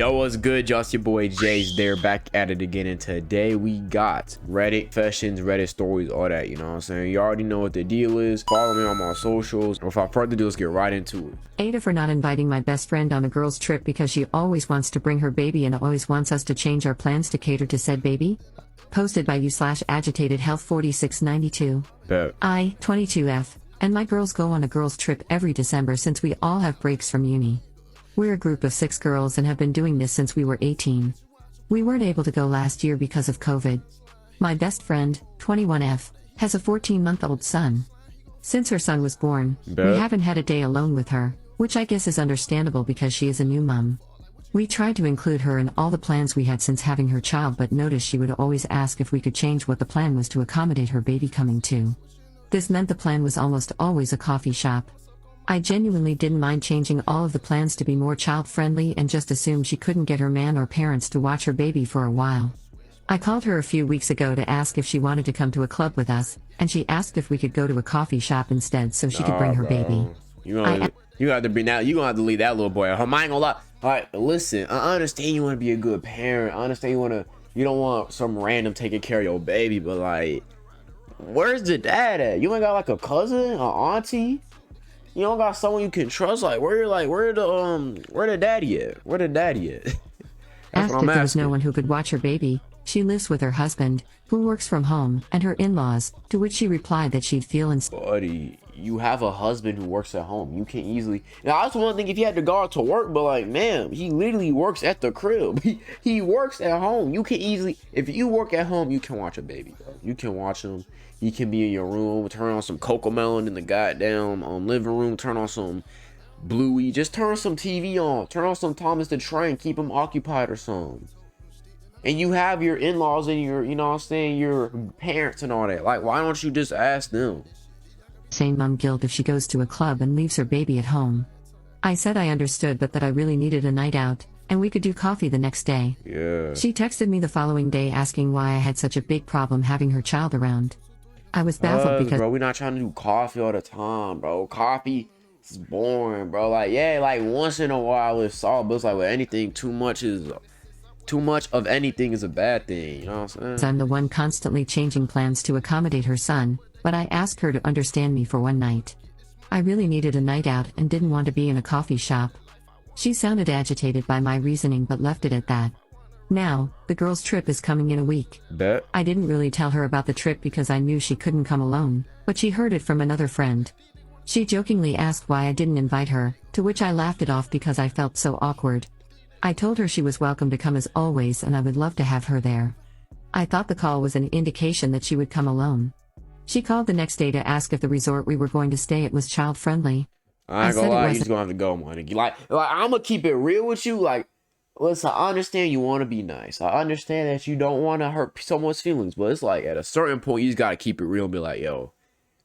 Yo, what's good? Just your boy Jay's there, back at it again, and today we got Reddit confessions, Reddit stories, all that, you know what I'm saying? You already know what the deal is. Follow me on my socials. Without further ado, let's get right into it. Ada for not inviting my best friend on a girls trip because she always wants to bring her baby and always wants us to change our plans to cater to said baby. Posted by you/agitated health 4692. Bet. I, 22F, and my girls go on a girls trip every December since we all have breaks from uni. We're a group of 6 girls and have been doing this since we were 18. We weren't able to go last year because of COVID. My best friend, 21F, has a 14-month-old son. Since her son was born, we haven't had a day alone with her, which I guess is understandable because she is a new mom. We tried to include her in all the plans we had since having her child, but noticed she would always ask if we could change what the plan was to accommodate her baby coming too. This meant the plan was almost always a coffee shop. I genuinely didn't mind changing all of the plans to be more child-friendly and just assumed she couldn't get her man or parents to watch her baby for a while. I called her a few weeks ago to ask if she wanted to come to a club with us, and she asked if we could go to a coffee shop instead so she could bring her baby. You have to be now. You gonna have to leave that little boy at home. I ain't gonna lie. All right, listen. I understand you want to be a good parent. I understand you don't want some random taking care of your baby, but like, where's the dad at? You ain't got like a cousin, an auntie? You don't got someone you can trust? Like, where the daddy at? Where the daddy at? Asked if there was no one who could watch her baby. She lives with her husband, who works from home, and her in-laws, to which she replied that she'd feel Buddy, you have a husband who works at home. You can easily... Now, I just want to think if he had to go out to work, but like, man, he literally works at the crib. He works at home. You can easily... If you work at home, you can watch a baby, bro. You can watch him. He can be in your room, turn on some Coco Melon in the goddamn living room, turn on some Bluey, just turn some TV on, turn on some Thomas the Train, keep him occupied or something. And you have your in-laws and your, you know what I'm saying, your parents and all that. Like, why don't you just ask them? Saying mom guilt if she goes to a club and leaves her baby at home. I said I understood, but that I really needed a night out, and we could do coffee the next day. Yeah. She texted me the following day asking why I had such a big problem having her child around. I was baffled because... Bro, we're not trying to do coffee all the time, bro. Coffee is boring, bro. Like, yeah, like once in a while it's solid, but it's like with anything, too much of anything is a bad thing, you know what I'm saying? I'm the one constantly changing plans to accommodate her son, but I asked her to understand me for one night. I really needed a night out and didn't want to be in a coffee shop. She sounded agitated by my reasoning but left it at that. Now, the girls' trip is coming in a week. Bet. I didn't really tell her about the trip because I knew she couldn't come alone, but she heard it from another friend. She jokingly asked why I didn't invite her, to which I laughed it off because I felt so awkward. I told her she was welcome to come as always and I would love to have her there. I thought the call was an indication that she would come alone. She called the next day to ask if the resort we were going to stay at was child-friendly. I ain't gonna lie, you just gonna have to go, man. Like I'm gonna keep it real with you, like, listen, I understand you want to be nice. I understand that you don't want to hurt someone's feelings, but it's like at a certain point, you just got to keep it real and be like, yo,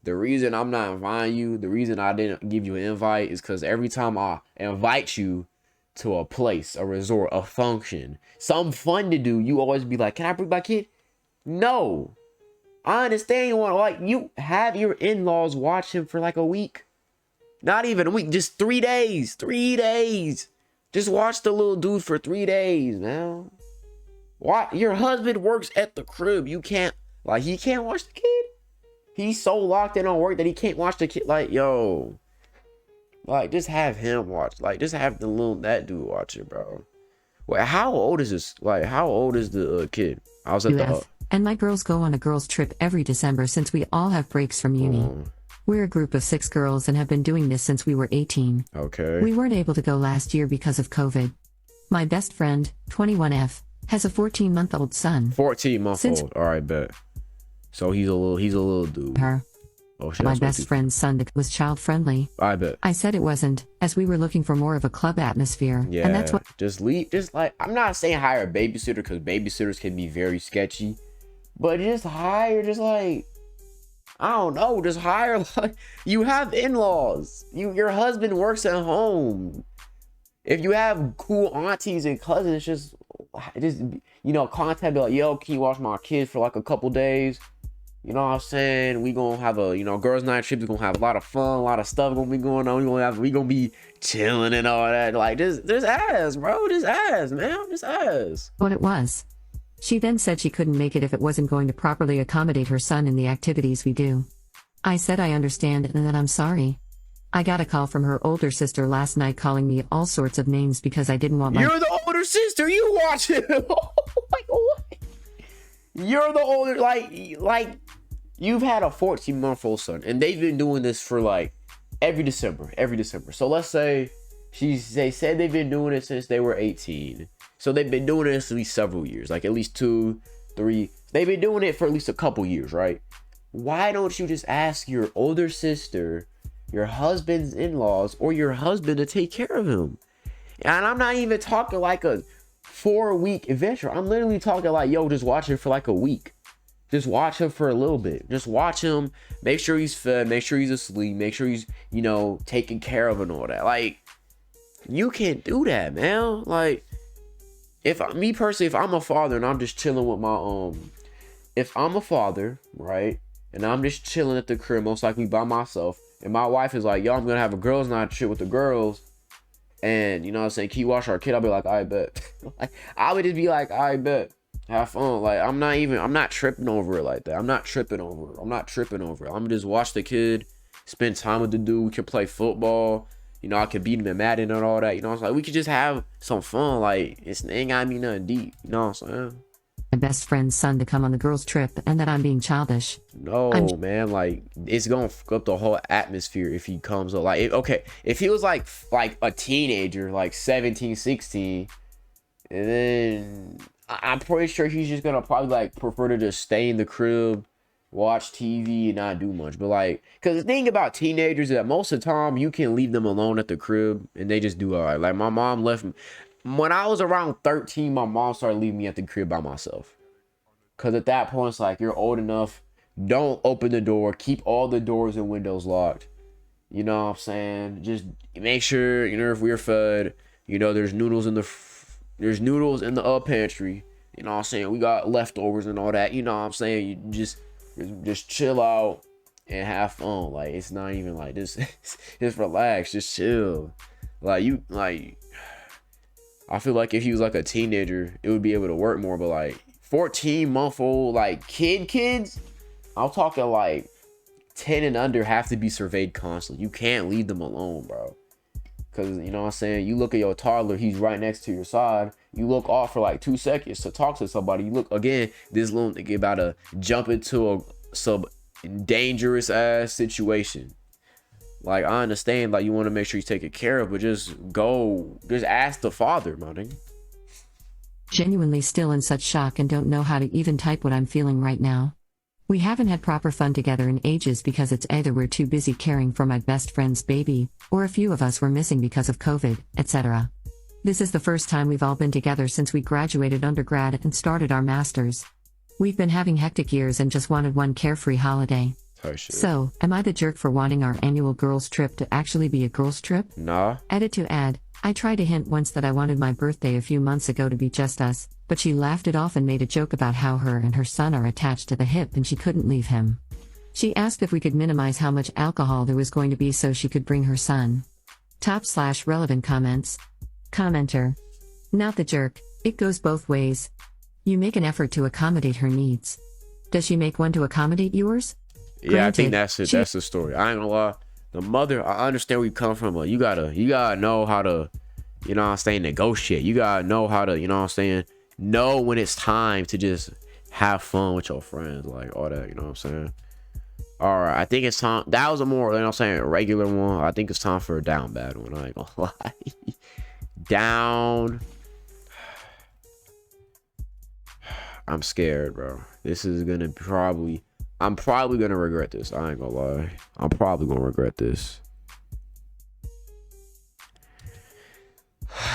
the reason I'm not inviting you, the reason I didn't give you an invite is because every time I invite you to a place, a resort, a function, something fun to do, you always be like, can I bring my kid? No. I understand you want to, like, you have your in-laws watch him for like a week. Not even a week, just 3 days. 3 days. Just watch the little dude for 3 days, man. Why? Your husband works at the crib. You can't, like, he can't watch the kid. He's so locked in on work that he can't watch the kid. Like, yo, like, just have him watch. Like, just have that dude watch it, bro. Wait, how old is this? Like, how old is the kid? I was at the. And my girls go on a girls trip every December since we all have breaks from uni. We're a group of 6 girls and have been doing this since we were 18. Okay. We weren't able to go last year because of COVID. My best friend, 21F, has a 14-month-old son. 14-month-old. All right, bet. So he's a little dude. Her. Oh shit. My best friend's son was child-friendly. I bet. I said it wasn't, as we were looking for more of a club atmosphere. Yeah. And that's what. Just leave. Just like, I'm not saying hire a babysitter because babysitters can be very sketchy, but just hire, just like, I don't know, just hire, like, you have in-laws. Your husband works at home. If you have cool aunties and cousins, just you know, contact, be like, yo, can you watch my kids for like a couple days? You know what I'm saying? We gonna have a, girls' night trip. We gonna have a lot of fun, a lot of stuff gonna be going on. We gonna be chilling and all that. Like, there's ass, bro. There's ass, man. There's ass. What it was. She then said she couldn't make it if it wasn't going to properly accommodate her son in the activities we do. I said I understand and that I'm sorry. I got a call from her older sister last night calling me all sorts of names because I didn't want my— You're the older sister. You watch it. Like, what? You're the older, like, you've had a 14-month-old son, and they've been doing this for, like, every December. So let's say they said they've been doing it since they were 18. So they've been doing this at least several years, like at least 2, 3. They've been doing it for at least a couple years, right? Why don't you just ask your older sister, your husband's in-laws, or your husband to take care of him? And I'm not even talking like a 4-week adventure. I'm literally talking like, yo, just watch him for like a week. Just watch him for a little bit. Just watch him. Make sure he's fed. Make sure he's asleep. Make sure he's, taken care of and all that. Like, you can't do that, man. Like, if I'm a father and I'm just chilling with my, if I'm a father, right, and I'm just chilling at the crib, most likely by myself, and my wife is like, yo, I'm gonna have a girls' night trip with the girls, and you know what I'm saying, can you watch our kid? I'll be like, I bet. Like, I would just be like, I bet. Have fun. Like, I'm not tripping over it like that. I'm not tripping over it. I'm gonna just watch the kid, spend time with the dude. We can play football. I could beat him in Madden and all that. It's like, we could just have some fun. Like, it ain't gotta be nothing deep. You know what I'm saying? My best friend's son to come on the girls' trip and that I'm being childish. No, man. Like, it's gonna fuck up the whole atmosphere if he comes up. Like, if he was like a teenager, like 17, 16, and then I'm pretty sure he's just gonna probably like prefer to just stay in the crib, watch TV, and not do much. But like, because the thing about teenagers is that most of the time you can leave them alone at the crib and they just do all right. Like, my mom left me when I was around 13. My mom started leaving me at the crib by myself, because at that point it's like, you're old enough. Don't open the door. Keep all the doors and windows locked. You know what I'm saying? Just make sure, if we're fed, there's noodles in the pantry. You know what I'm saying? We got leftovers and all that. You know what I'm saying? You just chill out and have fun. Like, it's not even like this. Just relax. Just chill. I feel like if he was like a teenager, it would be able to work more. But like 14-month-old, like kids, I'm talking like 10 and under have to be surveyed constantly. You can't leave them alone, bro. Because, you know what I'm saying, you look at your toddler, he's right next to your side. You look off for like 2 seconds to talk to somebody. You look again, this little nigga about to jump into some dangerous ass situation. Like, I understand, like, you want to make sure he's taken care of, but just ask the father, my nigga. Genuinely still in such shock and don't know how to even type what I'm feeling right now. We haven't had proper fun together in ages because it's either we're too busy caring for my best friend's baby, or a few of us were missing because of COVID, etc. This is the first time we've all been together since we graduated undergrad and started our masters. We've been having hectic years and just wanted one carefree holiday. Oh, shit. So, am I the jerk for wanting our annual girls' trip to actually be a girls' trip? Nah. Edit to add, I tried to hint once that I wanted my birthday a few months ago to be just us, but she laughed it off and made a joke about how her and her son are attached to the hip and she couldn't leave him. She asked if we could minimize how much alcohol there was going to be so she could bring her son. /relevant comments. Commenter. Not the jerk, it goes both ways. You make an effort to accommodate her needs. Does she make one to accommodate yours? Yeah, Granted, I think that's it. That's the story. I ain't gonna lie. The mother, I understand where you come from, but you gotta know how to, you know what I'm saying, negotiate. You gotta know how to, you know what I'm saying, know when it's time to just have fun with your friends, like all that, you know what I'm saying. All right, I think it's time. That was a more, you know what I'm saying, regular one. I think it's time for a down bad one. I ain't gonna lie. Down. I'm scared, bro. This is gonna I'm probably gonna regret this. I ain't gonna lie. I'm probably gonna regret this.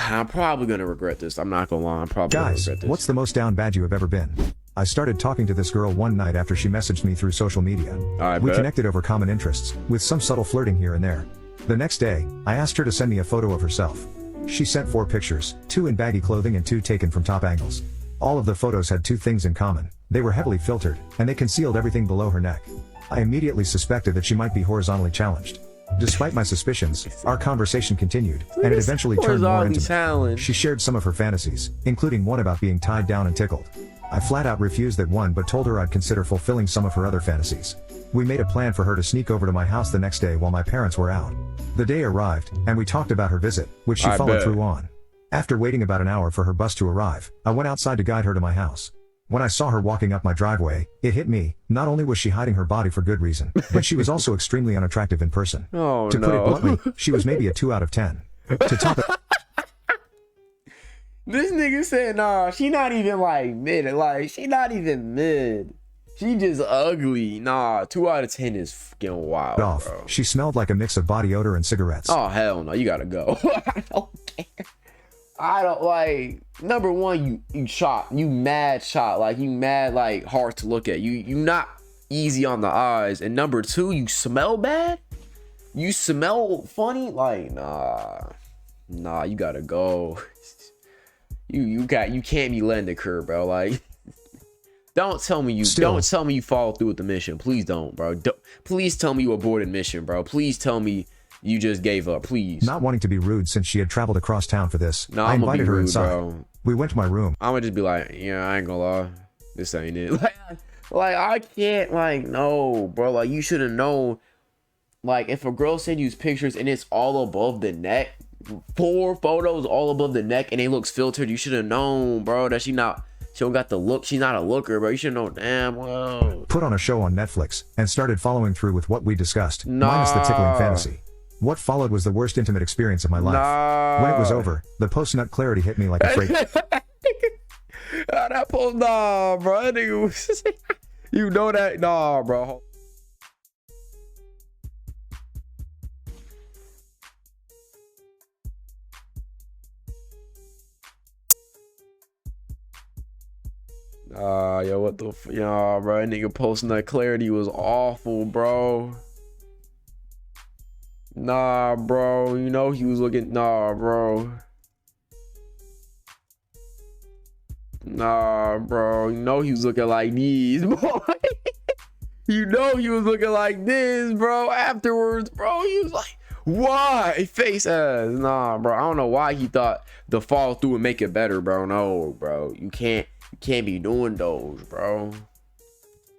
I'm probably gonna regret this. I'm not gonna lie. I'm probably gonna regret this. What's the most down bad you have ever been? I started talking to this girl one night after she messaged me through social media. We connected over common interests, with some subtle flirting here and there. The next day, I asked her to send me a photo of herself. She sent 4 pictures, 2 in baggy clothing and 2 taken from top angles. All of the photos had 2 things in common. They were heavily filtered, and they concealed everything below her neck. I immediately suspected that she might be horizontally challenged. Despite my suspicions, our conversation continued, and it eventually turned more intimate. She shared some of her fantasies, including one about being tied down and tickled. I flat out refused that one but told her I'd consider fulfilling some of her other fantasies. We made a plan for her to sneak over to my house the next day while my parents were out. The day arrived, and we talked about her visit, which she followed through on. After waiting about an hour for her bus to arrive, I went outside to guide her to my house. When I saw her walking up my driveway, it hit me. Not only was she hiding her body for good reason, but she was also extremely unattractive in person. Oh, to put it bluntly, she was maybe a 2 out of 10. To top it, this nigga said, nah, she not even like mid. Like, she not even mid. She just ugly. Nah, 2 out of 10 is fucking wild, bro. She smelled like a mix of body odor and cigarettes. Oh, hell no. You gotta go. I don't care. I don't like. Number one, you shot. You mad shot. Like, you mad, like, hard to look at. You not easy on the eyes. And number two, you smell bad. You smell funny. Like, nah, you gotta go. You can't be letting it occur, bro. Like, don't tell me you follow through with the mission. Please don't, bro. Please tell me you aborted mission, bro. Please tell me you just gave up, please. Not wanting to be rude since she had traveled across town for this, I invited her inside. Bro. We went to my room. I'm gonna just be like, yeah, I ain't gonna lie, this ain't it. Like I can't, like, no, bro. Like, you should have known. Like, if a girl send you pictures and it's all above the neck, 4 photos all above the neck, and it looks filtered, you should have known, bro, that she don't got the look. She's not a looker, bro. You should know damn well. Put on a show on Netflix and started following through with what we discussed, minus the tickling fantasy. What followed was the worst intimate experience of my life. When it was over, the post-nut clarity hit me like a freight. That post, nah, bro. That nigga was, you know that, nah, bro. Yo, what the y'all, bro? That nigga posting that clarity was awful, bro. Nah, bro. You know he was looking. Nah, bro. Nah, bro. You know he was looking like these, boy. You know he was looking like this, bro. Afterwards, bro, he was like, why? Face ass. Nah, bro. I don't know why he thought the follow through would make it better, bro. No, bro. You can't be doing those, bro.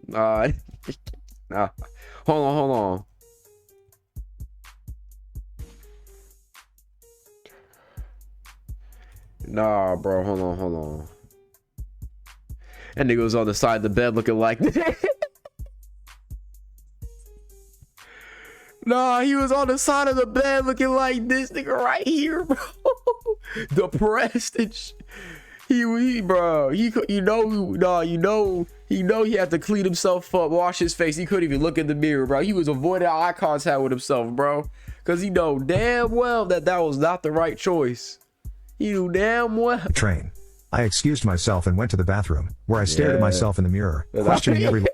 Nah. Nah. Hold on. Nah, bro. Hold on. And nigga was on the side of the bed looking like this. Nah, he was on the side of the bed looking like this nigga right here, bro. Depressed and bro, he had to clean himself up, wash his face. He couldn't even look in the mirror, bro. He was avoiding eye contact with himself, bro, because he know damn well that was not the right choice. He knew damn well. Train. I excused myself and went to the bathroom, where I stared at myself in the mirror, questioning every.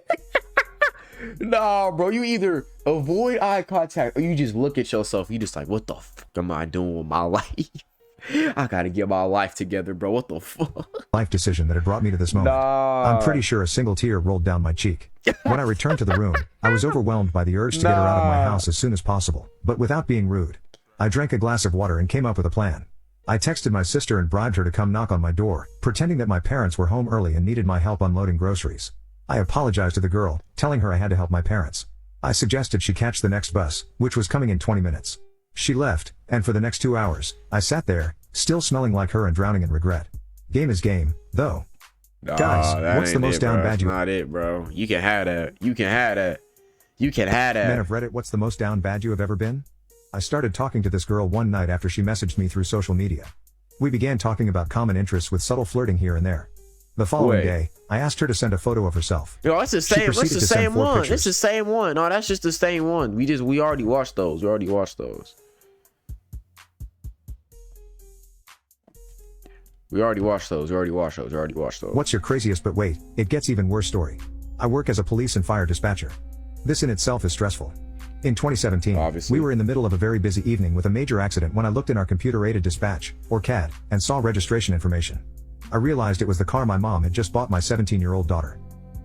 Nah, bro, you either avoid eye contact or you just look at yourself. You just like, what the fuck am I doing with my life? I gotta get my life together, bro. What the fuck? Life decision that had brought me to this moment. Nah. I'm pretty sure a single tear rolled down my cheek. When I returned to the room, I was overwhelmed by the urge to get her out of my house as soon as possible. But without being rude, I drank a glass of water and came up with a plan. I texted my sister and bribed her to come knock on my door, pretending that my parents were home early and needed my help unloading groceries. I apologized to the girl, telling her I had to help my parents. I suggested she catch the next bus, which was coming in 20 minutes. She left, and for the next 2 hours, I sat there, still smelling like her and drowning in regret. Game is game, though. Nah, guys, what's the most down bad you? That's not it, bro. You can have that. You can have that. Men of Reddit, what's the most down bad you have ever been? I started talking to this girl one night after she messaged me through social media. We began talking about common interests with subtle flirting here and there. The following day, I asked her to send a photo of herself. Yo, that's the same. That's the same one. It's the same one. No, that's just the same one. We already watched those. We already watched those. What's your craziest? But wait, it gets even worse story. I work as a police and fire dispatcher. This in itself is stressful. In 2017, we were in the middle of a very busy evening with a major accident when I looked in our computer-aided dispatch, or CAD, and saw registration information. I realized it was the car my mom had just bought my 17-year-old daughter.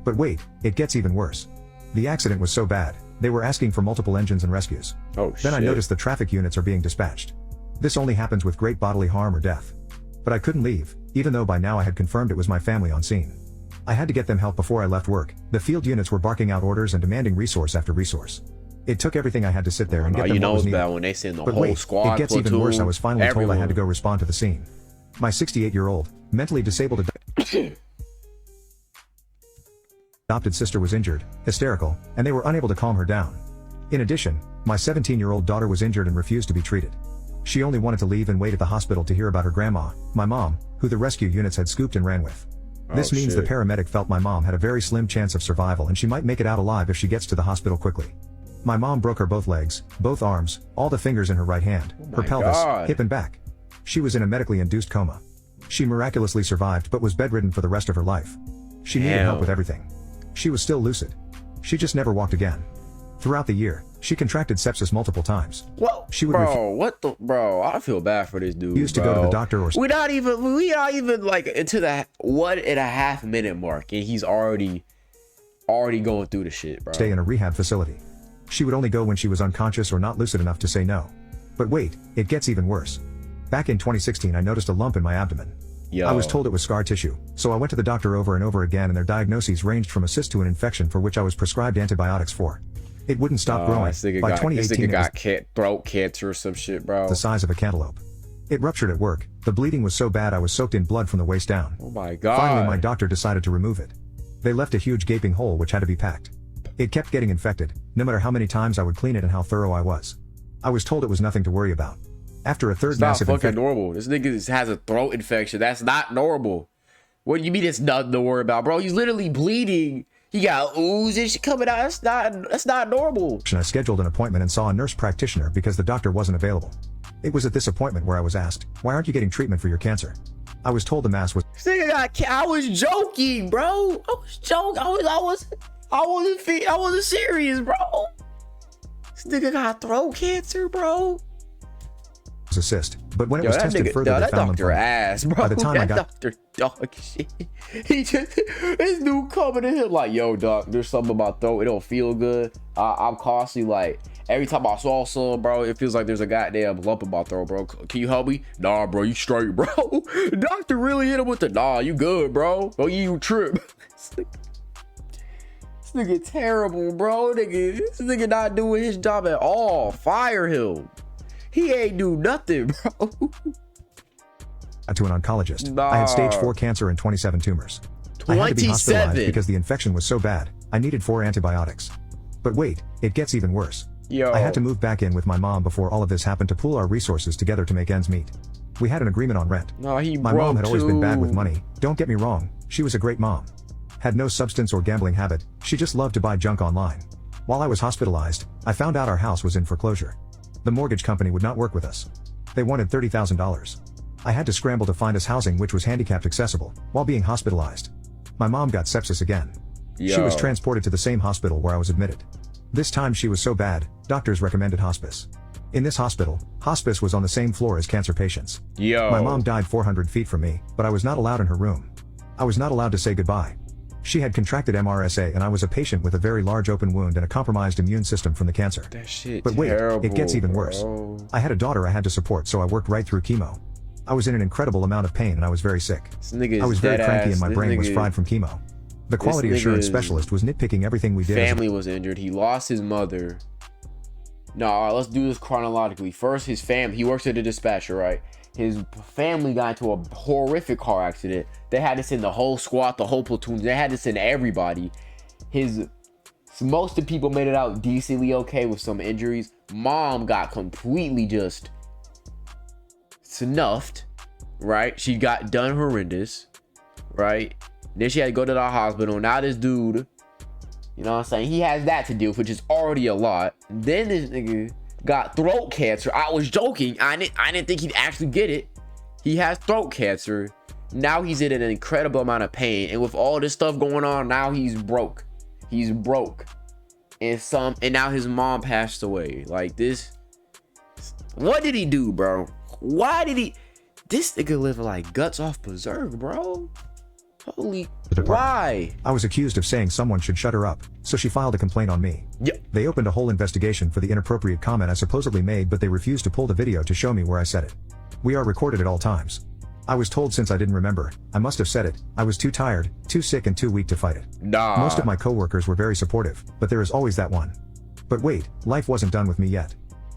But wait, it gets even worse. The accident was so bad, they were asking for multiple engines and rescues. Oh, Then I noticed the traffic units are being dispatched. This only happens with great bodily harm or death. But I couldn't leave, even though by now I had confirmed it was my family on scene. I had to get them help before I left work. The field units were barking out orders and demanding resource after resource. It took everything I had to sit there and get them what was needed. When they send the But whole wait, squad, it gets platoon, even worse. I was finally told I had to everyone. go respond to the scene. My 68-year-old, mentally disabled adopted sister was injured, hysterical, and they were unable to calm her down. In addition, my 17-year-old daughter was injured and refused to be treated. She only wanted to leave and wait at the hospital to hear about her grandma, my mom, who the rescue units had scooped and ran with. This means the paramedic felt my mom had a very slim chance of survival and she might make it out alive if she gets to the hospital quickly. My mom broke her both legs, both arms, all the fingers in her right hand, her pelvis, hip and back. She was in a medically induced coma. She miraculously survived but was bedridden for the rest of her life. She needed help with everything. She was still lucid. She just never walked again. Throughout the year, she contracted sepsis multiple times. What? She would Bro, I feel bad for this dude. Used to go to the doctor or we not even like into the 1.5 minute mark and he's already going through the shit, bro. Stay in a rehab facility. She would only go when she was unconscious or not lucid enough to say no. But wait, it gets even worse. Back in 2016 I noticed a lump in my abdomen. I was told it was scar tissue, so I went to the doctor over and over again and their diagnoses ranged from a cyst to an infection for which I was prescribed antibiotics for. It wouldn't stop growing. By 2018 got throat cancer or some shit, bro. The size of a cantaloupe. It ruptured at work. The bleeding was so bad I was soaked in blood from the waist down. Oh my god. Finally my doctor decided to remove it. They left a huge gaping hole which had to be packed. It kept getting infected, no matter how many times I would clean it and how thorough I was. I was told it was nothing to worry about. After a third massive infection. It's not fucking normal. This nigga has a throat infection. That's not normal. What do you mean it's nothing to worry about, bro? He's literally bleeding. He got ooze and shit coming out. That's not normal. I scheduled an appointment and saw a nurse practitioner because the doctor wasn't available. It was at this appointment where I was asked, why aren't you getting treatment for your cancer? I was told the mass was. This nigga I was joking, bro. I was joking. I wasn't serious, bro. This nigga got throat cancer, bro. A cyst, but when it was tested further, they found doctor ass, bro. By the time I got doctor dog shit, this dude coming in here like, yo, doc, there's something about throat. It don't feel good. I'm constantly like, every time I swallow some, bro, it feels like there's a goddamn lump in my throat, bro. Can you help me? Nah, bro, you straight, bro. Doctor really hit him with the nah, you good, bro. Oh, you trip. This nigga terrible, bro. This nigga not doing his job at all. Fire him. He ain't do nothing, bro. To an oncologist. Nah. I had stage 4 cancer and 27 tumors. 27. I had to be hospitalized because the infection was so bad. I needed 4 antibiotics. But wait, it gets even worse. Yo. I had to move back in with my mom before all of this happened to pool our resources together to make ends meet. We had an agreement on rent. No, my mom had always been bad with money. Don't get me wrong, she was a great mom. Had no substance or gambling habit, she just loved to buy junk online. While I was hospitalized, I found out our house was in foreclosure. The mortgage company would not work with us. They wanted $30,000. I had to scramble to find us housing which was handicapped accessible, while being hospitalized. My mom got sepsis again. She was transported to the same hospital where I was admitted. This time she was so bad, doctors recommended hospice. In this hospital, hospice was on the same floor as cancer patients. My mom died 400 feet from me, but I was not allowed in her room. I was not allowed to say goodbye. She had contracted MRSA and I was a patient with a very large open wound and a compromised immune system from the cancer. That shit but wait, terrible, it gets even worse. I had a daughter I had to support, so I worked right through chemo. I was in an incredible amount of pain and I was very sick. I was very cranky and my brain was fried from chemo. The quality assurance specialist was nitpicking everything we did. Family was injured. He lost his mother. No, all right, let's do this chronologically. First, his family. He works at a dispatcher, right? His family got into a horrific car accident. They had to send the whole squad, the whole platoon. They had to send everybody. Most of the people made it out decently okay with some injuries. Mom got completely just snuffed, right? She got done horrendous, right? Then she had to go to the hospital. Now this dude, you know what I'm saying? He has that to deal with, which is already a lot. Then this nigga got throat cancer. I was joking. I didn't think he'd actually get it. He has throat cancer. Now he's in an incredible amount of pain. And with all this stuff going on, now he's broke. He's broke. And now his mom passed away. Like this. What did he do, bro? Why did he? This nigga living like guts off preserve, bro. Holy the department. Why? I was accused of saying someone should shut her up, so she filed a complaint on me. Yeah. They opened a whole investigation for the inappropriate comment I supposedly made, but they refused to pull the video to show me where I said it. We are recorded at all times. I was told since I didn't remember, I must have said it. I was too tired, too sick and too weak to fight it. Nah. Most of my coworkers were very supportive, but there is always that one. But wait, life wasn't done with me yet.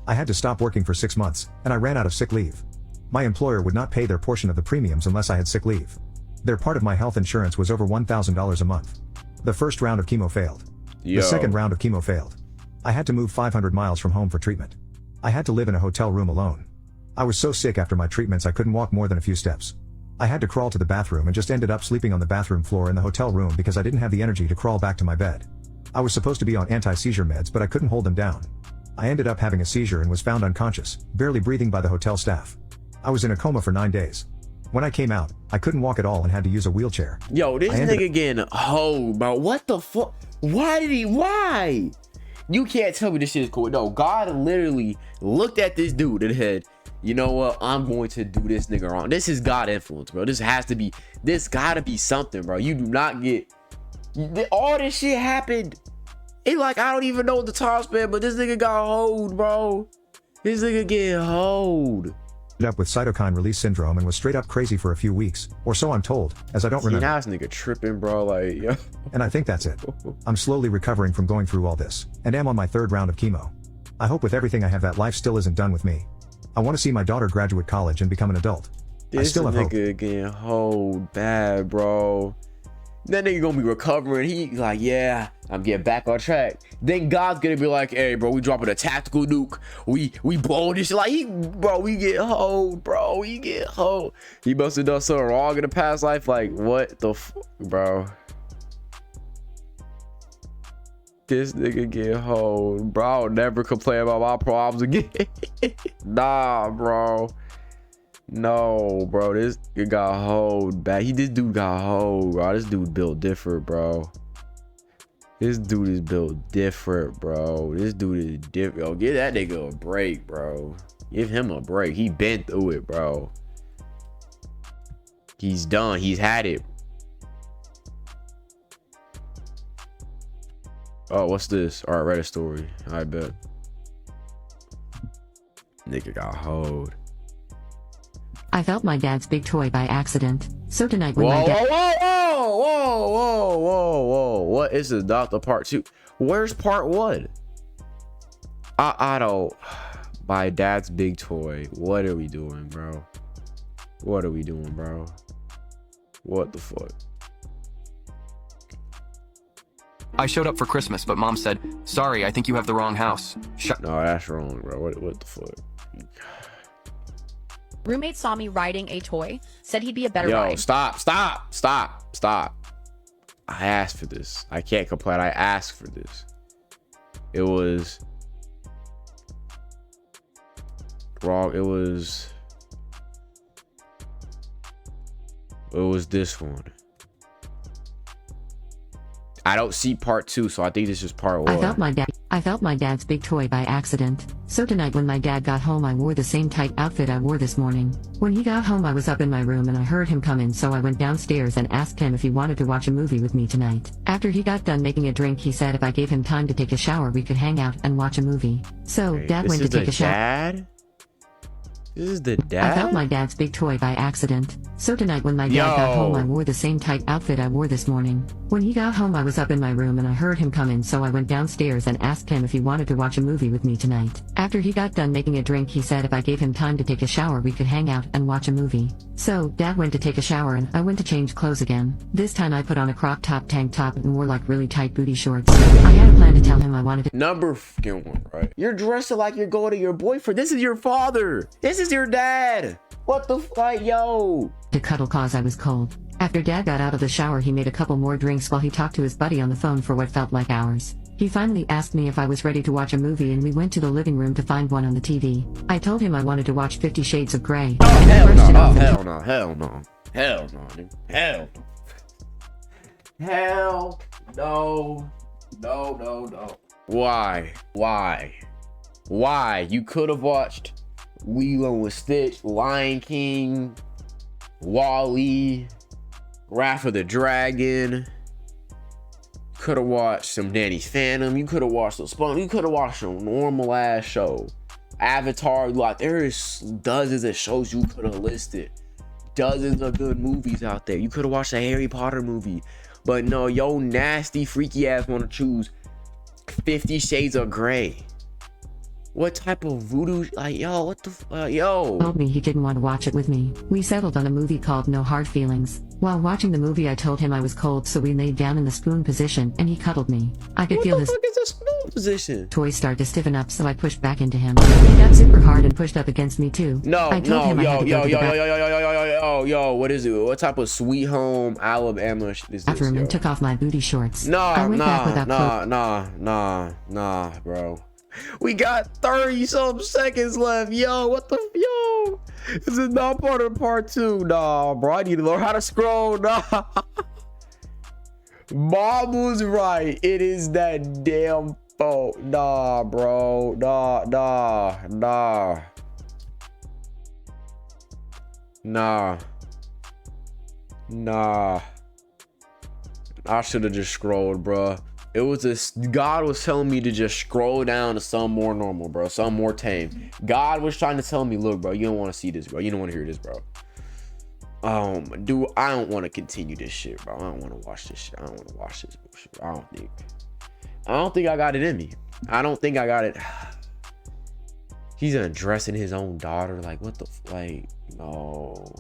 I had to stop working for 6 months, and I ran out of sick leave. My employer would not pay their portion of the premiums unless I had sick leave. Their part of my health insurance was over $1,000 a month. The first round of chemo failed. The second round of chemo failed. I had to move 500 miles from home for treatment. I had to live in a hotel room alone. I was so sick after my treatments I couldn't walk more than a few steps. I had to crawl to the bathroom and just ended up sleeping on the bathroom floor in the hotel room because I didn't have the energy to crawl back to my bed. I was supposed to be on anti-seizure meds, but I couldn't hold them down. I ended up having a seizure and was found unconscious, barely breathing by the hotel staff. I was in a coma for 9 days. When I came out, I couldn't walk at all and had to use a wheelchair. Yo, this nigga getting hold, bro. What the fuck? Why? You can't tell me this shit is cool. No, God literally looked at this dude and said, you know what? I'm going to do this nigga wrong. This is God influence, bro. This gotta be something, bro. You do not get, all this shit happened. It like, I don't even know the time span, but this nigga got hold, bro. This nigga get hold. Up with cytokine release syndrome and was straight up crazy for a few weeks, or so I'm told, as I don't remember. Now this nigga tripping, bro, like, yo. And I think that's it. I'm slowly recovering from going through all this, and am on my 3rd round of chemo. I hope with everything I have that life still isn't done with me. I want to see my daughter graduate college and become an adult. I still have hope. This nigga getting hold bad, bro. That nigga gonna be recovering. He like, yeah, I'm getting back on track. Then God's gonna be like, hey, bro, we dropping a tactical nuke. We blowing this shit. Like, we get hold, bro. We get hold. He must have done something wrong in the past life. Like, what the bro? This nigga get hold, bro. I'll never complain about my problems again. Nah, bro. No, bro, this dude got hold back. This dude got hold, bro. This dude built different, bro. This dude is built different, bro. This dude is different. Yo, give that nigga a break, bro. Give him a break. He been through it, bro. He's done. He's had it. Oh, what's this? All right, Reddit story. I bet. Nigga got hold. I felt my dad's big toy by accident. So tonight when whoa, my dad... Whoa. What is the Doctor Part 2? Where's Part 1? I don't... My dad's big toy. What are we doing, bro? What are we doing, bro? What the fuck? I showed up for Christmas, but Mom said, sorry, I think you have the wrong house. No, that's wrong, bro. What the fuck? Roommate saw me riding a toy, said he'd be a better Yo, ride. Stop. I asked for this. I can't complain. I asked for this. It was wrong. It was this one. I don't see part 2, so I think this is part 1. I felt my dad's big toy by accident. So tonight when my dad got home I wore the same tight outfit I wore this morning. When he got home I was up in my room and I heard him come in, so I went downstairs and asked him if he wanted to watch a movie with me tonight. After he got done making a drink he said if I gave him time to take a shower we could hang out and watch a movie. So Wait, Dad went to take a shower. Dad? This is the dad? I felt my dad's big toy by accident. So tonight when my dad got home I wore the same tight outfit I wore this morning. When he got home I was up in my room and I heard him come in, so I went downstairs and asked him if he wanted to watch a movie with me tonight. After he got done making a drink he said if I gave him time to take a shower we could hang out and watch a movie. So Dad went to take a shower and I went to change clothes again. This time I put on a crop top tank top and wore like really tight booty shorts. I had a plan to tell him I wanted to— Number fucking 1, right? You're dressing like you're going to your boyfriend. This is your father. This is your dad. What the fuck, yo? To cuddle cause I was cold. After Dad got out of the shower he made a couple more drinks while he talked to his buddy on the phone for what felt like hours. He finally asked me if I was ready to watch a movie and we went to the living room to find one on the TV. I told him I wanted to watch 50 Shades of Grey. Oh, hell no. Oh, hell no. Hell no. Hell no, dude. Hell no. Hell no. No. Why? You could have watched Lilo and Stitch, Lion King, Wall-E, Wrath of the Dragon. Could have watched some Danny Phantom. You could have watched some Spawn. You could have watched a normal ass show. Avatar. Like, there is dozens of shows you could have listed. Dozens of good movies out there. You could have watched a Harry Potter movie. But no, yo nasty freaky ass want to choose 50 Shades of Grey. What type of voodoo? Like, yo, what the yo? Told me he didn't want to watch it with me. We settled on a movie called No Hard Feelings. While watching the movie, I told him I was cold, so we laid down in the spoon position, and he cuddled me. I could feel his What the fuck is a spoon position? toys start to stiffen up, so I pushed back into him. He got super hard and pushed up against me too. No, I told him I had to go to the yo, what is it? What type of Sweet Home Alabama is this? bathroom Yo? and took off my booty shorts. Nah, I went back without nah, bro. We got 30-something seconds left. Yo, what the yo? This is not part of part 2. Nah, bro. I need to learn how to scroll. Nah. Mom was right. It is that damn fault. Nah, bro. Nah. I should have just scrolled, bro. It was this, God was telling me to just scroll down to some more normal, bro, some more tame. God was trying to tell me, look, bro, you don't want to see this, bro. You don't want to hear this, bro. Dude, I don't want to continue this shit, bro. I don't want to watch this shit. I don't want to watch this bullshit. I don't think I got it in me. I don't think I got it. He's undressing his own daughter. Like, what the, like, no.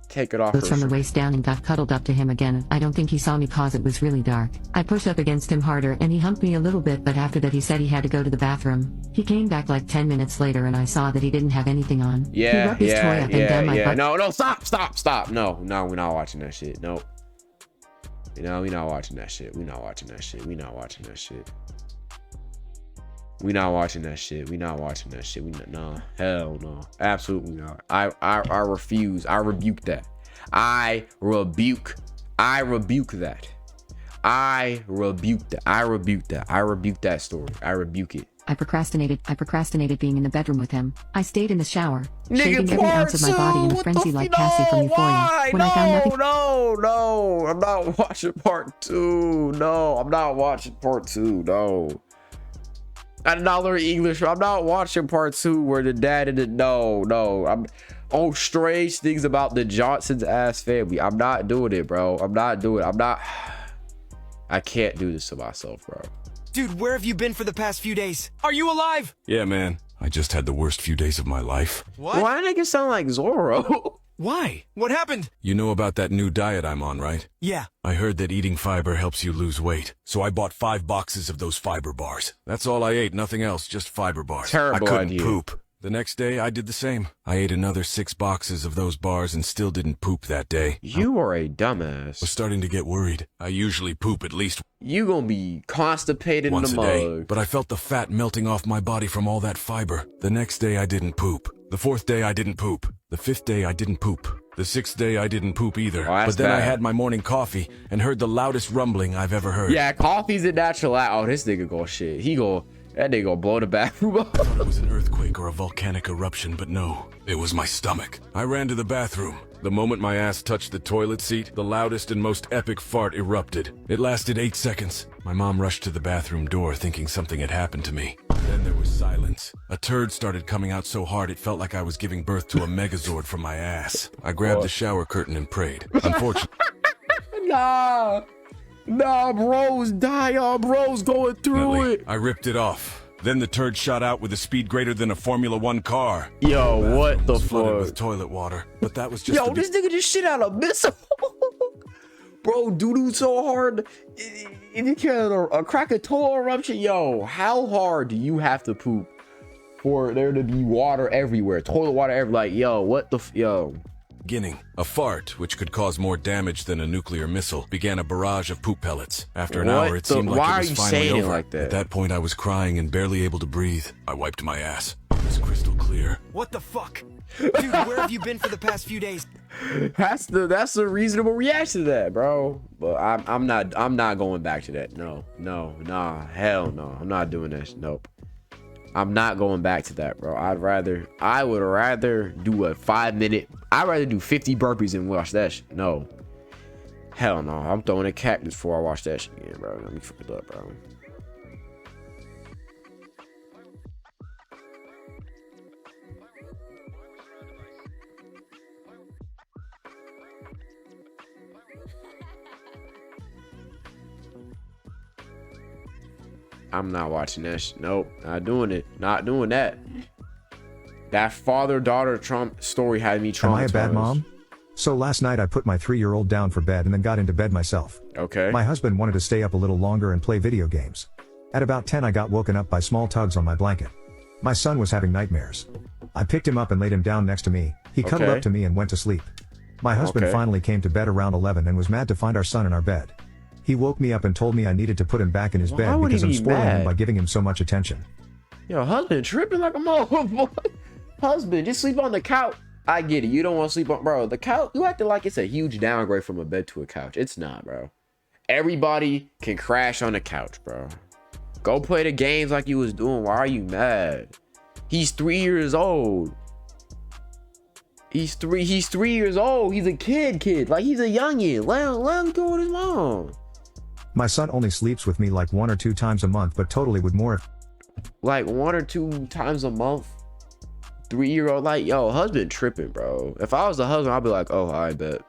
Take it off from the waist down and got cuddled up to him again. I don't think he saw me cause it was really dark. I pushed up against him harder and he humped me a little bit, but after that he said he had to go to the bathroom. He came back like 10 minutes later and I saw that he didn't have anything on. He rubbed his toy up and down my butt. No, stop. No, we're not watching that shit. No. You know, we're not watching that shit. We're not watching that shit. No, hell no, absolutely not. I refuse. I rebuke that. I rebuke that. I rebuke that story. I rebuke it. I procrastinated being in the bedroom with him. I stayed in the shower, shaking every ounce of my body in a frenzy like Cassie from Euphoria. When I found nothing. No, I'm not watching part 2. No. At $1 English, I'm not watching part 2 where the dad and the no. I'm on strange things about the Johnson's ass family. I'm not doing it, bro. I can't do this to myself, bro. Dude, where have you been for the past few days? Are you alive? Yeah, man. I just had the worst few days of my life. What? Why did I sound like Zorro? Why? What happened? You know about that new diet I'm on, right? Yeah. I heard that eating fiber helps you lose weight, so I bought 5 boxes of those fiber bars. That's all I ate, nothing else, just fiber bars. Terrible I couldn't idea. poop. The next day, I did the same. I ate another 6 boxes of those bars and still didn't poop that day. You are a I was dumbass. starting to get worried. I usually poop at least You gonna be constipated once in a the day, mug. but I felt the fat melting off my body from all that fiber. The next day, I didn't poop. The 4th day, I didn't poop. The 5th day, I didn't poop. The 6th day, I didn't poop either. Oh, that's but then I bad. had my morning coffee and heard the loudest rumbling I've ever heard. Yeah, coffee's a natural. Oh, this nigga go shit. That nigga gonna blow the bathroom up. I thought it was an earthquake or a volcanic eruption, but no, it was my stomach. I ran to the bathroom. The moment my ass touched the toilet seat, the loudest and most epic fart erupted. It lasted 8 seconds. My mom rushed to the bathroom door thinking something had happened to me. Then there was silence. A turd started coming out so hard it felt like I was giving birth to a megazord from my ass. I grabbed the shower curtain and prayed. Unfortunately, Nah, bros, bro's going through it. I ripped it off. Then the turd shot out with a speed greater than a Formula 1 car. Yo, what the Was flooded with fuck? toilet water, but that was just Yo, the this nigga just shit out a missile. Bro, doo-doo so hard. If you can a Krakatoa eruption, yo, how hard do you have to poop for there to be water everywhere? Toilet water everywhere. Like, yo, what the yo. beginning. A fart, which could cause more damage than a nuclear missile, began a barrage of poop pellets. After an hour, it seemed like why it was are you finally saying it over. like that? At that point, I was crying and barely able to breathe. I wiped my ass. It was crystal clear. What the fuck? Dude, where have you been for the past few days? That's a reasonable reaction to that, bro. But I'm not going back to that. No, nah, hell no. I'm not doing that. Nope. I'm not going back to that, bro. I would rather do a 5-minute. I'd rather do 50 burpees and watch that shit. No. Hell no. I'm throwing a cactus before I watch that shit again, bro. Let me fuck it up, bro. I'm not watching that shit. Nope, not doing it. Not doing that. That father-daughter Trump story had me traumatized. Am I a bad mom? So last night I put my 3-year-old down for bed and then got into bed myself. Okay. My husband wanted to stay up a little longer and play video games. At about 10 I got woken up by small tugs on my blanket. My son was having nightmares. I picked him up and laid him down next to me. He cuddled up to me and went to sleep. My husband finally came to bed around 11 and was mad to find our son in our bed. He woke me up and told me I needed to put him back in his bed because I'm spoiling him by giving him so much attention. Yo, husband tripping like a motherfucker. Husband, just sleep on the couch. I get it. You don't want to sleep on, bro. The couch, you acting like it's a huge downgrade from a bed to a couch. It's not, bro. Everybody can crash on the couch, bro. Go play the games like you was doing. Why are you mad? He's 3 years old. He's 3 years old. He's a kid. Like, he's a youngin'. Let him go with his mom. My son only sleeps with me like 1 or 2 times a month, but totally would more if... Like 1 or 2 times a month? 3-year-old, like, yo, husband tripping, bro. If I was the husband, I'd be like, oh, I bet.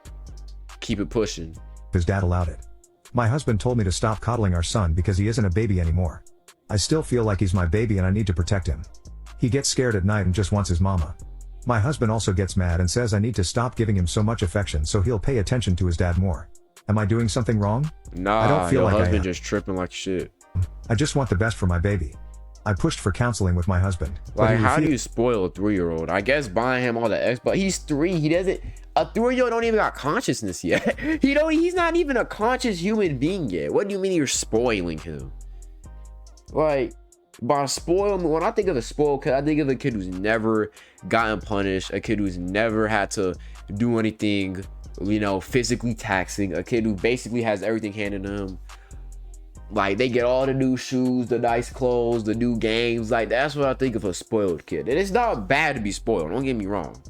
Keep it pushing. His dad allowed it. My husband told me to stop coddling our son because he isn't a baby anymore. I still feel like he's my baby and I need to protect him. He gets scared at night and just wants his mama. My husband also gets mad and says I need to stop giving him so much affection so he'll pay attention to his dad more. Am I doing something wrong? Nah, I don't feel like husband I am. Just tripping like shit. I just want the best for my baby. I pushed for counseling with my husband. Like, how do you spoil a 3-year-old? I guess buying him all the X, but he's 3. He doesn't. A 3-year-old don't even got consciousness yet. He's not even a conscious human being yet. What do you mean you're spoiling him? Like, by spoiling, when I think of a spoiled kid, I think of a kid who's never gotten punished, a kid who's never had to do anything, physically taxing, a kid who basically has everything handed to him. Like, they get all the new shoes, the nice clothes, the new games. Like, that's what I think of a spoiled kid. And it's not bad to be spoiled, don't get me wrong.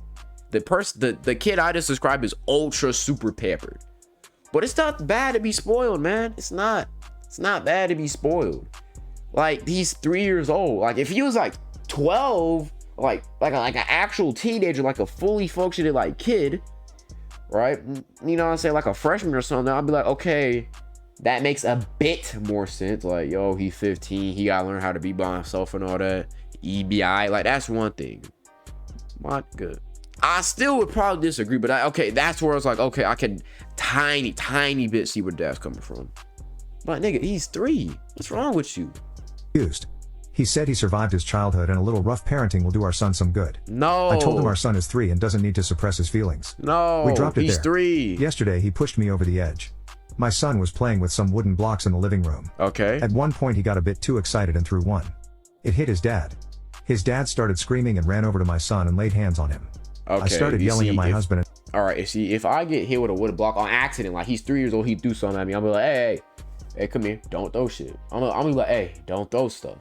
The kid I just described is ultra super pampered. But it's not bad to be spoiled, man. It's not bad to be spoiled. Like, he's 3 years old. Like, if he was like 12, like an actual teenager, like a fully functioning like kid, right? You know what I'm saying? Like a freshman or something, I'd be like, okay, that makes a bit more sense. Like, yo, he's 15, he gotta learn how to be by himself and all that. EBI, like, that's one thing. Not good. I still would probably disagree, but that's where it's like, okay, I can tiny bit see where dad's coming from. But nigga, he's 3. What's wrong with you? He said he survived his childhood and a little rough parenting will do our son some good. No. I told him our son is 3 and doesn't need to suppress his feelings. No. We dropped it he's there. 3. Yesterday he pushed me over the edge. My son was playing with some wooden blocks in the living room. Okay. At one point he got a bit too excited and threw one. It hit his dad. His dad started screaming and ran over to my son and laid hands on him. Okay, I started yelling at my husband. All right, see, if I get hit with a wooden block on accident, like he's 3 years old, he threw something at me, I'm be like, hey, come here, don't throw shit. I'm gonna be like, hey, don't throw stuff.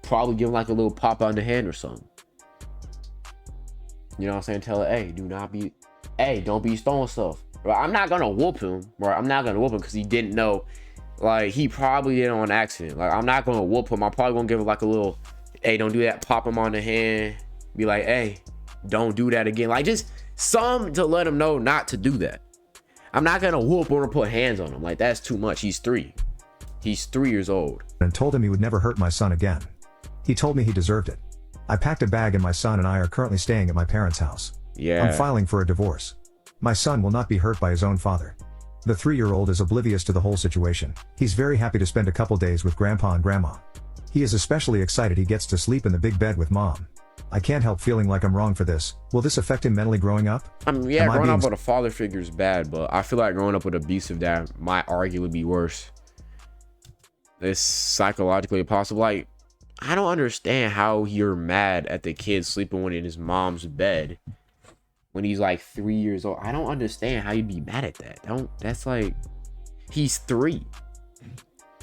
Probably give him like a little pop on the hand or something. You know what I'm saying? Tell her, don't be throwing stuff. Right? I'm not gonna whoop him, right? I'm not gonna whoop him because he didn't know. Like, he probably did it on accident. Like, I'm not gonna whoop him. I'm probably gonna give him like a little, hey, don't do that. Pop him on the hand. Be like, hey, don't do that again. Like, just some to let him know not to do that. I'm not gonna whoop or put hands on him. Like, that's too much. He's 3. He's 3 years old. And told him he would never hurt my son again. He told me he deserved it. I packed a bag and my son and I are currently staying at my parents' house. Yeah. I'm filing for a divorce. My son will not be hurt by his own father. The 3-year-old is oblivious to the whole situation. He's very happy to spend a couple days with grandpa and grandma. He is especially excited he gets to sleep in the big bed with mom. I can't help feeling like I'm wrong for this. Will this affect him mentally growing up? Growing up with a father figure is bad, but I feel like growing up with an abusive dad might arguably be worse. It's psychologically possible. Like, I don't understand how you're mad at the kid sleeping in his mom's bed when he's like 3 years old. I don't understand how you'd be mad at that. That's like, he's 3.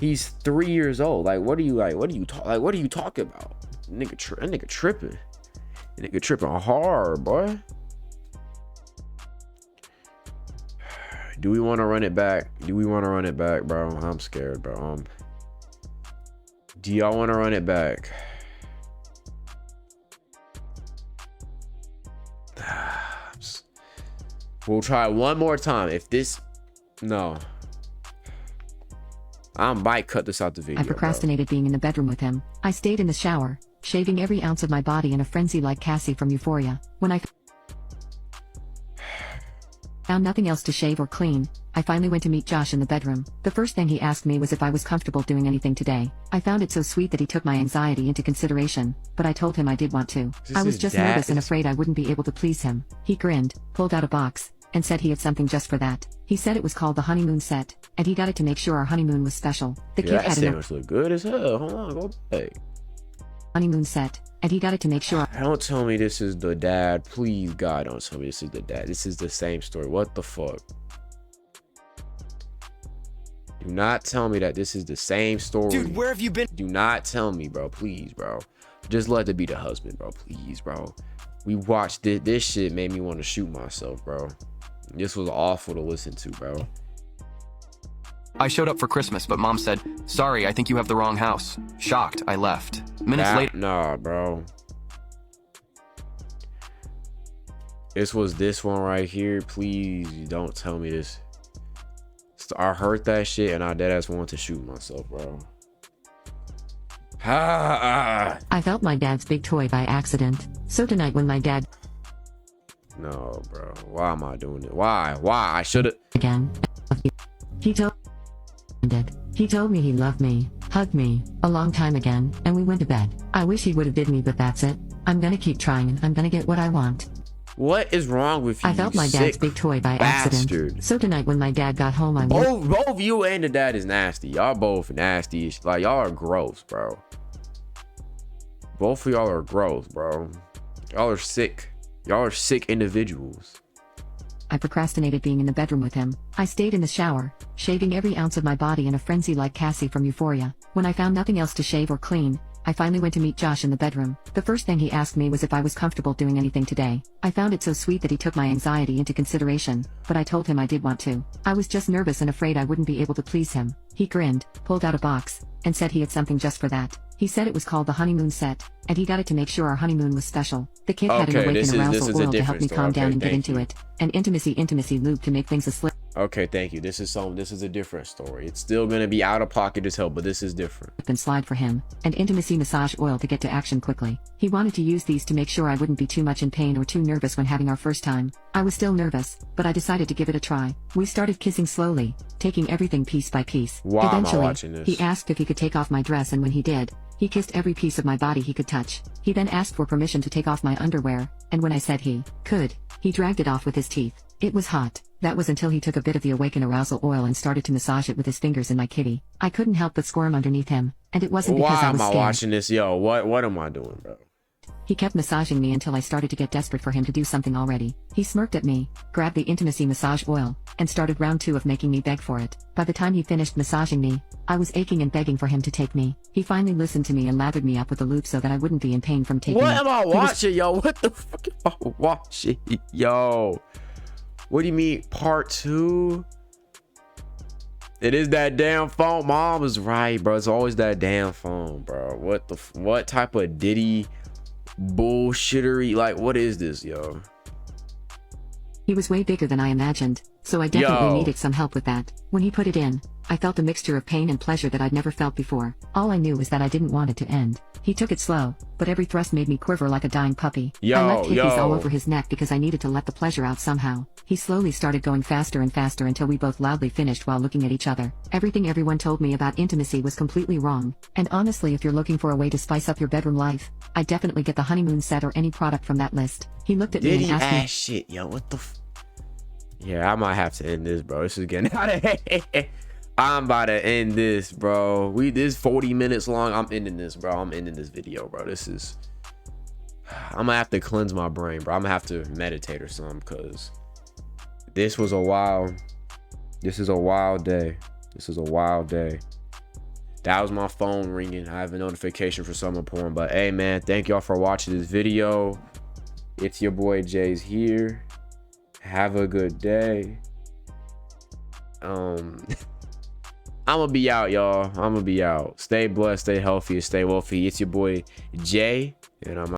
He's 3 years old. Like, what are you talking about? nigga tripping. That nigga tripping hard, boy. Do we want to run it back? Do we want to run it back, bro? I'm scared, bro. Do y'all want to run it back? We'll try one more time. If this, no, I might cut this out the video. I procrastinated being in the bedroom with him. I stayed in the shower, shaving every ounce of my body in a frenzy like Cassie from Euphoria. When I found nothing else to shave or clean, I finally went to meet Josh in the bedroom. The first thing he asked me was if I was comfortable doing anything today. I found it so sweet that he took my anxiety into consideration, but I told him I did want to. I was just nervous and afraid I wouldn't be able to please him. He grinned, pulled out a box, and said he had something just for that. He said it was called the honeymoon set, and he got it to make sure our honeymoon was special. The kid had an look good as hell. Hold on, go back. Honeymoon set, and he got it to make sure. Don't tell me this is the dad. Please, God, don't tell me this is the dad. This is the same story. What the fuck? Do not tell me that this is the same story. Dude, where have you been? Do not tell me, bro. Please, bro. Just let it be the husband, bro. Please, bro. We watched it. This shit made me want to shoot myself, bro. This was awful to listen to, bro. I showed up for Christmas, but mom said, sorry, I think you have the wrong house. Shocked, I left. Minutes later. Nah, bro. This was this one right here. Please don't tell me this. I heard that shit and I deadass wanted to shoot myself, bro. I felt my dad's big toy by accident. So tonight when my dad... No, bro. Why am I doing it? Why? I should've... Again. He told me he loved me, hugged me, a long time again, and we went to bed. I wish he would've did me, but that's it. I'm gonna keep trying and I'm gonna get what I want. What is wrong with you? I felt my dad's big toy by accident. So tonight when my dad got home, I both you and the dad is nasty. Y'all both nasty. Like, y'all are gross, bro. Both of y'all are gross, bro. Y'all are sick. Y'all are sick individuals. I procrastinated being in the bedroom with him. I stayed in the shower, shaving every ounce of my body in a frenzy like Cassie from Euphoria. When I found nothing else to shave or clean, I finally went to meet Josh in the bedroom. The first thing he asked me was if I was comfortable doing anything today. I found it so sweet that he took my anxiety into consideration, but I told him I did want to. I was just nervous and afraid I wouldn't be able to please him. He grinned, pulled out a box, and said he had something just for that. He said it was called the honeymoon set, and he got it to make sure our honeymoon was special. The kid had an awakened arousal oil to help me calm down and get into it. An intimacy lube to make things a slip. Okay, thank you. This is a different story. It's still gonna be out of pocket as hell, but this is different. And slide for him, and intimacy massage oil to get to action quickly. He wanted to use these to make sure I wouldn't be too much in pain or too nervous when having our first time. I was still nervous, but I decided to give it a try. We started kissing slowly, taking everything piece by piece. Why am I watching this? He asked if he could take off my dress, and when he did, he kissed every piece of my body he could touch. He then asked for permission to take off my underwear, and when I said he could, he dragged it off with his teeth. It was hot. That was until he took a bit of the awakened arousal oil and started to massage it with his fingers in my kitty. I couldn't help but squirm underneath him, and it wasn't because I was scared. Why am I watching this? Yo, what am I doing, bro? He kept massaging me until I started to get desperate for him to do something already. He smirked at me, grabbed the intimacy massage oil, and started round 2 of making me beg for it. By the time he finished massaging me, I was aching and begging for him to take me. He finally listened to me and lathered me up with a lube so that I wouldn't be in pain from taking What am I watching, yo? What the fuck am I watching, yo? What do you mean, part 2? It is that damn phone. Mom was right, bro. It's always that damn phone, bro. What type of Diddy bullshittery? Like, what is this, yo? He was way bigger than I imagined, so I definitely needed some help with that. When he put it in, I felt a mixture of pain and pleasure that I'd never felt before. All I knew was that I didn't want it to end. He took it slow, but every thrust made me quiver like a dying puppy. I left hickeys all over his neck because I needed to let the pleasure out somehow. He slowly started going faster and faster until we both loudly finished while looking at each other. Everything everyone told me about intimacy was completely wrong. And honestly, if you're looking for a way to spice up your bedroom life, I'd definitely get the honeymoon set or any product from that list. He looked at me and asked me, shit, yo, what the Yeah, I might have to end this, bro. This is getting out of hand. I'm about to end this, bro. This 40 minutes long. I'm ending this, bro. I'm ending this video, bro. I'm gonna have to cleanse my brain, bro. I'm gonna have to meditate or something, because this is a wild day. This is a wild day. That was my phone ringing. I have a notification for summer porn. But hey, man, thank y'all for watching this video. It's your boy Jay's here. Have a good day. I'm gonna be out, y'all. I'm gonna be out. Stay blessed, stay healthy, stay wealthy. It's your boy Jay, and I'm out.